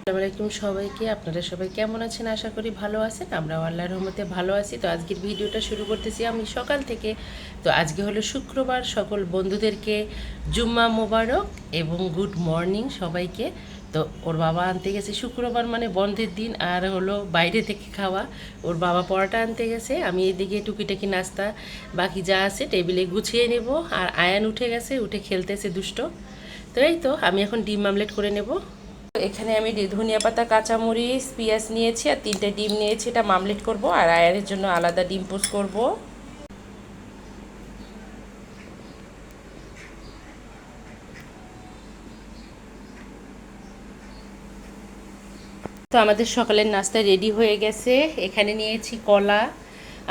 আসসালামু আলাইকুম সবাইকে। আপনারা সবাই কেমন আছেন? আশা করি ভালো আছেন। আমরাও আল্লাহর রহমতে ভালো আছি। তো আজকের ভিডিওটা শুরু করতেছি আমি সকাল থেকে। তো আজকে হলো শুক্রবার। সকল বন্ধুদেরকে জুম্মা মোবারক এবং গুড মর্নিং সবাইকে। তো ওর বাবা আনতে গেছে, শুক্রবার মানে বন্ধের দিন, আর হলো বাইরে থেকে খাওয়া। ওর বাবা পরোটা আনতে গেছে, আমি এদিকে টুকিটাকি নাস্তা বাকি যা আছে টেবিলে গুছিয়ে নেব। আর আয়ান উঠে গেছে, উঠে খেলতেছে দুষ্ট। তো এই তো আমি এখন ডিম আমলেট করে নেব। এখানে আমি ধনিয়া পাতা, কাঁচামরিচ, পেঁয়াজ নিয়েছি আর 3টে ডিম নিয়েছি। এটা মামলেট করব আর আয়ারের জন্য আলাদা ডিম পোস্ট করব। তো আমাদের সকালের নাস্তা রেডি হয়ে গেছে। এখানে নিয়েছি কলা,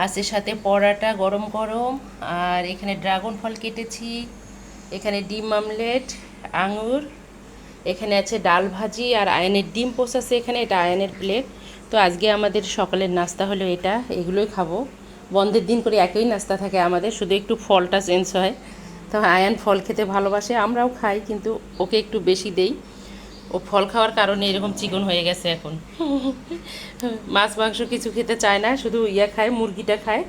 আছে সাথে পরাটা গরম গরম, আর এখানে ড্রাগন ফল কেটেছি, এখানে ডিম আমলেট, আঙুর, এখানে আছে ডাল ভাজি, আর আয়নের ডিম পোস্ট আছে এখানে, এটা আয়নের প্লেট। তো আজকে আমাদের সকালের নাস্তা হলো এটা, এগুলোই খাবো। বন্ধের দিন করে একই নাস্তা থাকে আমাদের, শুধু একটু ফলটা চেঞ্জ হয়। তো আয়ান ফল খেতে ভালোবাসে, আমরাও খাই, কিন্তু ওকে একটু বেশি দেই। ও ফল খাওয়ার কারণে এরকম চিকন হয়ে গেছে এখন। মাছ মাংস কিছু খেতে চায় না, শুধু খায়, মুরগিটা খায়,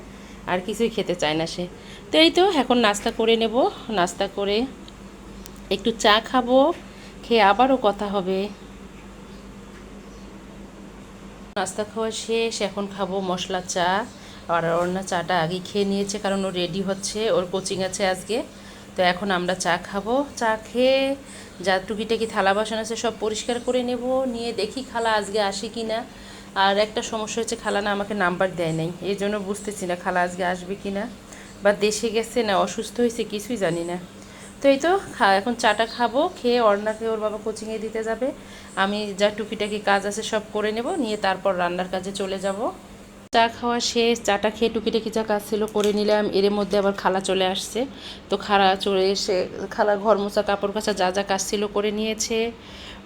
আর কিছুই খেতে চায় না সে। তো এই তো এখন নাস্তা করে নেব। নাস্তা করে একটু চা খাবো, খেয়ে আবারও কথা হবে। নাস্তা খাওয়া শেষ, এখন খাবো মশলা চা। আর ওর না চাটা আগেই খেয়ে নিয়েছে, কারণ ও রেডি হচ্ছে, ওর কোচিং আছে আজকে। তো এখন আমরা চা খাবো। চা খেয়ে যা টুকিটাকি থালা বাসন আছে সব পরিষ্কার করে নেব, নিয়ে দেখি খালা আজকে আসে কি না। আর একটা সমস্যা হচ্ছে, খালা না আমাকে নাম্বার দেয় নাই, এই জন্য বুঝতেছি না খালা আজকে আসবে কি না, বা দেশে গেছে না অসুস্থ হয়েছে, কিছুই জানি না। তো এই তো এখন চাটা খাবো, খেয়ে অর্ণাকে ওর বাবা কোচিংয়ে দিতে যাবে। আমি যা টুকিটাকি কাজ আছে সব করে নেব, নিয়ে তারপর রান্নার কাজে চলে যাব। চা খাওয়া শেষ, চাটা খেয়ে টুকিটাকি যা কাজ ছিল করে নিলাম। এর মধ্যে আবার খালা চলে আসছে। তো খালা চলে এসে খালা ঘর মোছা, কাপড় কাচা, যা যা কাজ ছিল করে নিয়েছে।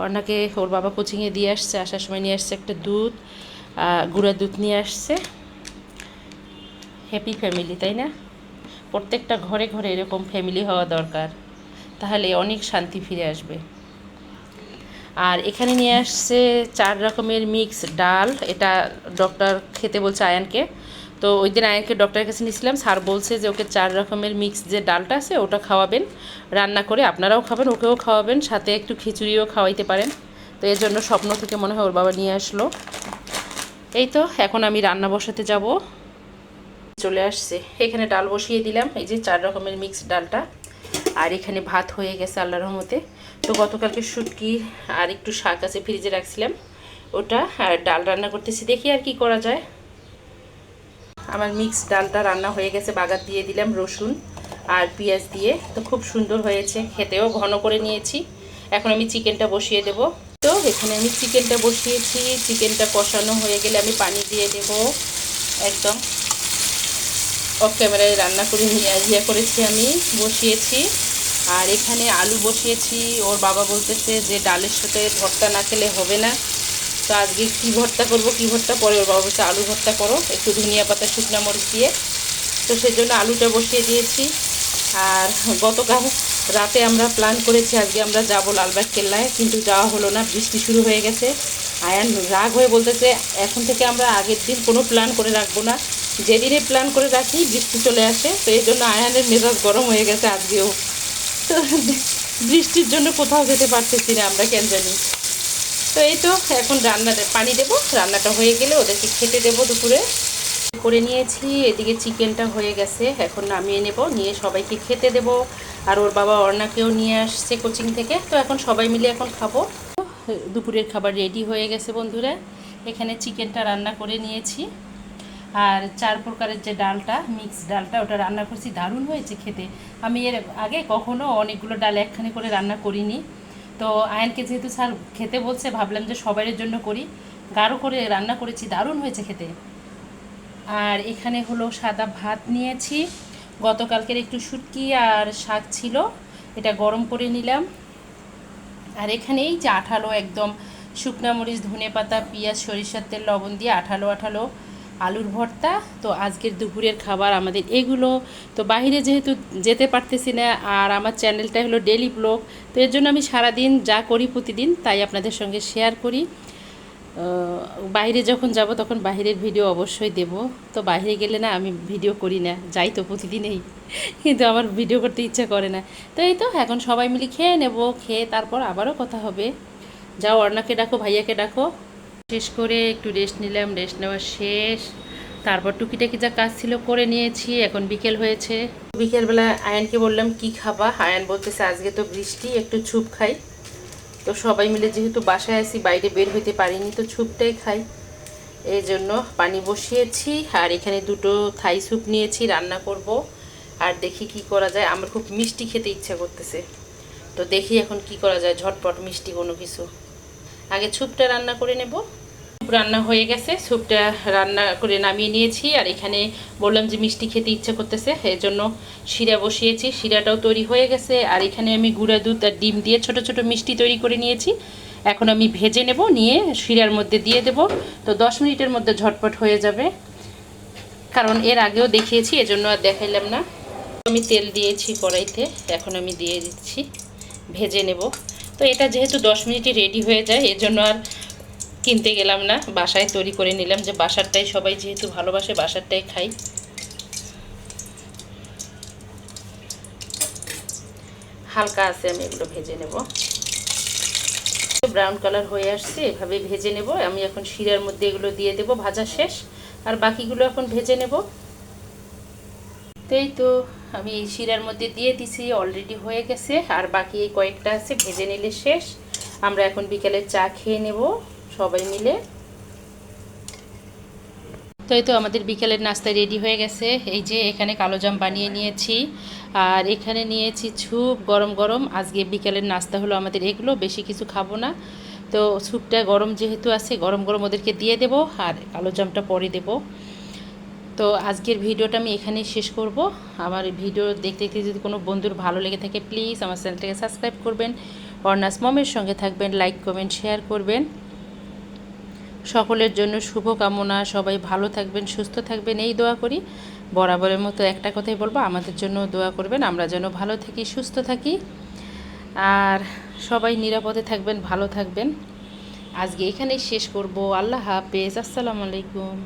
অর্ণাকে ওর বাবা কোচিংয়ে দিয়ে আসছে, আসার সময় নিয়ে আসছে একটা দুধ, গুঁড়া দুধ নিয়ে আসছে। হ্যাপি ফ্যামিলি, তাই না? প্রত্যেকটা ঘরে ঘরে এরকম ফ্যামিলি হওয়া দরকার, তাহলে অনেক শান্তি ফিরে আসবে। আর এখানে নিয়ে আসছে 4 রকমের মিক্স ডাল, এটা ডক্টর খেতে বলছে আয়ানকে। তো ওই দিন আয়ানকে ডক্টরের কাছে নিয়েছিলাম, স্যার বলছে যে ওকে 4 রকমের মিক্স যে ডালটা আছে ওটা খাওয়াবেন, রান্না করে আপনারাও খাবেন, ওকেও খাওয়াবেন, সাথে একটু খিচুড়িও খাওয়াইতে পারেন। তো এর জন্য স্বপ্ন থেকে মনে হয় ওর বাবা নিয়ে আসলো। এই তো এখন আমি রান্না বসাতে যাব। চলে আসছে, এখানে ডাল বসিয়ে দিলাম, এই যে 4 রকমের মিক্স ডালটা। আর এখানে ভাত হয়ে গেছে আল্লাহর রহমতে। তো গতকালকে শুটকি আর একটু শাক আছে ফ্রিজে রাখছিলাম, ওটা আর ডাল রান্না করতেছি, দেখি আর কি করা যায়। আমার মিক্স ডালটা রান্না হয়ে গেছে, বাগার দিয়ে দিলাম রসুন আর পেঁয়াজ দিয়ে। তো খুব সুন্দর হয়েছে, খেতেও ঘন করে নিয়েছি। এখন আমি চিকেনটা বসিয়ে দেব। তো এখানে আমি চিকেনটা বসিয়েছি, চিকেনটা কষানো হয়ে গেলে আমি পানি দিয়ে দেব। একদম অফ ক্যামেরায় রান্না করে নিয়ে করেছি, আমি বসিয়েছি। আর এখানে আলু বসিয়েছি। ওর বাবা বলতেছে যে ডালের সাথে ভর্তা না খেলে হবে না। তো আজকে কী ভর্তা করব, কী ভর্তা, পরে ওর বাবা বলছে আলু ভর্তা করো একটু ধনিয়া পাতা শুকনো মরিচ দিয়ে। তো সেই জন্য আলুটা বসিয়ে দিয়েছি। আর গতকাল রাতে আমরা প্ল্যান করেছি আজকে আমরা যাব লালবাগ কেল্লায়, কিন্তু যাওয়া হলো না, বৃষ্টি শুরু হয়ে গেছে। আয়ান রাগ হয়ে বলতেছে এখন থেকে আমরা আগের দিন কোনো প্ল্যান করে রাখবো না, যেদিনে প্ল্যান করে রাখি বৃষ্টি চলে আসে। তো এই জন্য আয়ানের মেজাজ গরম হয়ে গেছে আজকেও। তো বৃষ্টির জন্য কোথাও যেতে পারতেছি না আমরা, কেন জানি। তো এই তো এখন রান্নাটা পানি দেবো, রান্নাটা হয়ে গেলে ওদেরকে খেতে দেবো দুপুরে। করে নিয়েছি, এদিকে চিকেনটা হয়ে গেছে, এখন নামিয়ে নেব, নিয়ে সবাইকে খেতে দেব। আর ওর বাবা অর্ণাকেও নিয়ে আসছে কোচিং থেকে। তো এখন সবাই মিলে এখন খাবো। দুপুরের খাবার রেডি হয়ে গেছে বন্ধুরা। এখানে চিকেনটা রান্না করে নিয়েছি, আর 4 প্রকারের যে ডালটা, মিক্স ডালটা, ওটা রান্না করছি, দারুণ হয়েছে খেতে। আমি এর আগে কখনো অনেকগুলো ডাল একখানে করে রান্না করিনি। তো আয়নকে যেহেতু স্যার খেতে বলছে, ভাবলাম যে সবাইয়ের জন্য করি, গাঢ় করে রান্না করেছি, দারুণ হয়েছে খেতে। আর এখানে হলো সাদা ভাত নিয়েছি, গতকালকের একটু শুটকি আর শাক ছিল, এটা গরম করে নিলাম। আর এখানে এই যে আঠালো একদম শুকনা মরিচ, ধনেপাতা, পেঁয়াজ, সরিষার তেল, লবণ দিয়ে আঠালো আঠালো আলুর ভর্তা। তো আজকের দুপুরের খাবার আমাদের এগুলো। তো বাইরে যেহেতু যেতে পারতেছি না, আর আমার চ্যানেলটা হলো ডেলি ব্লগ, তো এর জন্য আমি সারাদিন যা করি প্রতিদিন তাই আপনাদের সঙ্গে শেয়ার করি। বাইরে যখন যাব তখন বাইরের ভিডিও অবশ্যই দেব। তো বাইরে গেলে না আমি ভিডিও করি না, যাই তো প্রতিদিনেই, কিন্তু আমার ভিডিও করতে ইচ্ছা করে না। তো এই তো এখন সবাই মিলে খেয়ে নেব, খেয়ে তারপর আবারও কথা হবে। যাও অর্ণাকে ডাকো, ভাইয়াকে ডাকো। শেষ করে একটু রেস্ট নিলাম, রেস্ট নেওয়া শেষ, তারপর টুকিটাকি যা কাজ ছিল করে নিয়েছি। এখন বিকেল হয়েছে, বিকেলবেলা আয়ানকে বললাম কি খাবা, আয়ান বলতেছে আজকে তো বৃষ্টি, একটু ছুপ খাই। তো সবাই মিলে যেহেতু বাসায় আছি, বাইরে বের হইতে পারিনি, তো ছুপটাই খাই। এই জন্য পানি বসিয়েছি, আর এখানে দুটো থাই স্যুপ নিয়েছি, রান্না করব। আর দেখি কি করা যায়, আমার খুব মিষ্টি খেতে ইচ্ছা করতেছে, তো দেখি এখন কি করা যায়, ঝটপট মিষ্টি কোনো কিছু। আগে স্যুপটা রান্না করে নেব। স্যুপ রান্না হয়ে গেছে, স্যুপটা রান্না করে নামিয়ে নিয়েছি। আর এখানে বললাম যে মিষ্টি খেতে ইচ্ছা করতেছে, এই জন্য শিরা বসিয়েছি, শিরাটাও তৈরি হয়ে গেছে। আর এখানে আমি গুঁড়া দুধ আর ডিম দিয়ে ছোট ছোট মিষ্টি তৈরি করে নিয়েছি। এখন আমি ভেজে নেব, নিয়ে শিরার মধ্যে দিয়ে দেব। তো 10 মিনিটের মধ্যে ঝটপট হয়ে যাবে, কারণ এর আগেও দেখিয়েছি, এজন্য আর দেখাইলাম না। আমি তেল দিয়েছি কড়াইতে, এখন আমি দিয়ে দিচ্ছি, ভেজে নেব। তো এটা যেহেতু 10 মিনিটে রেডি হয়ে যায়, এজন্য আর কিনতে গেলাম না, বাসায় তৈরি করে নিলাম, যে বাসারটাই সবাই যেহেতু ভালোবাসে, বাসারটাই খাই। হালকা আছে, আমি এগুলো ভেজে নেব। ব্রাউন কালার হয়ে আসছে, এভাবে ভেজে নেব। আমি এখন শিরার মধ্যে এগুলো দিয়ে দেব, ভাজা শেষ। আর বাকিগুলো এখন ভেজে নেব। এই তো আমি শিরার মধ্যে দিয়ে দিছি, অলরেডি হয়ে গেছে। আর বাকি এই কয়েকটা আছে, ভেজে নিলে শেষ। আমরা এখন বিকেলে চা খেয়ে নেব সবাই মিলে। তো এই তো আমাদের বিকেলের নাস্তা রেডি হয়ে গেছে। এই যে এখানে কালো জাম বানিয়ে নিয়েছি, আর এখানে নিয়েছি স্যুপ গরম গরম। আজকে বিকেলের নাস্তা হলো আমাদের এগুলো, বেশি কিছু খাবো না। তো স্যুপটা গরম যেহেতু আছে, গরম গরম ওদেরকে দিয়ে দেব, আর কালো জামটা পরে দেব। তো আজকের ভিডিওটা আমি এখানেই শেষ করব। আমার ভিডিও দেখতে দেখতে যদি কোনো বন্ধুর ভালো লেগে থাকে, প্লিজ আমার চ্যানেলটাকে সাবস্ক্রাইব করবেন, অর্ণাস মমের সঙ্গে থাকবেন, লাইক কমেন্ট শেয়ার করবেন। সকলের জন্য শুভ কামনা, সবাই ভালো থাকবেন, সুস্থ থাকবেন, এই দোয়া করি। বরাবরের মতো একটা কথাই বলবো, আমাদের জন্য দোয়া করবেন, আমরা যেন ভালো থাকি, সুস্থ থাকি, আর সবাই নিরাপদে থাকবেন, ভালো থাকবেন। আজকে এখানেই শেষ করব। আল্লাহ হাফেজ, আসসালামু আলাইকুম।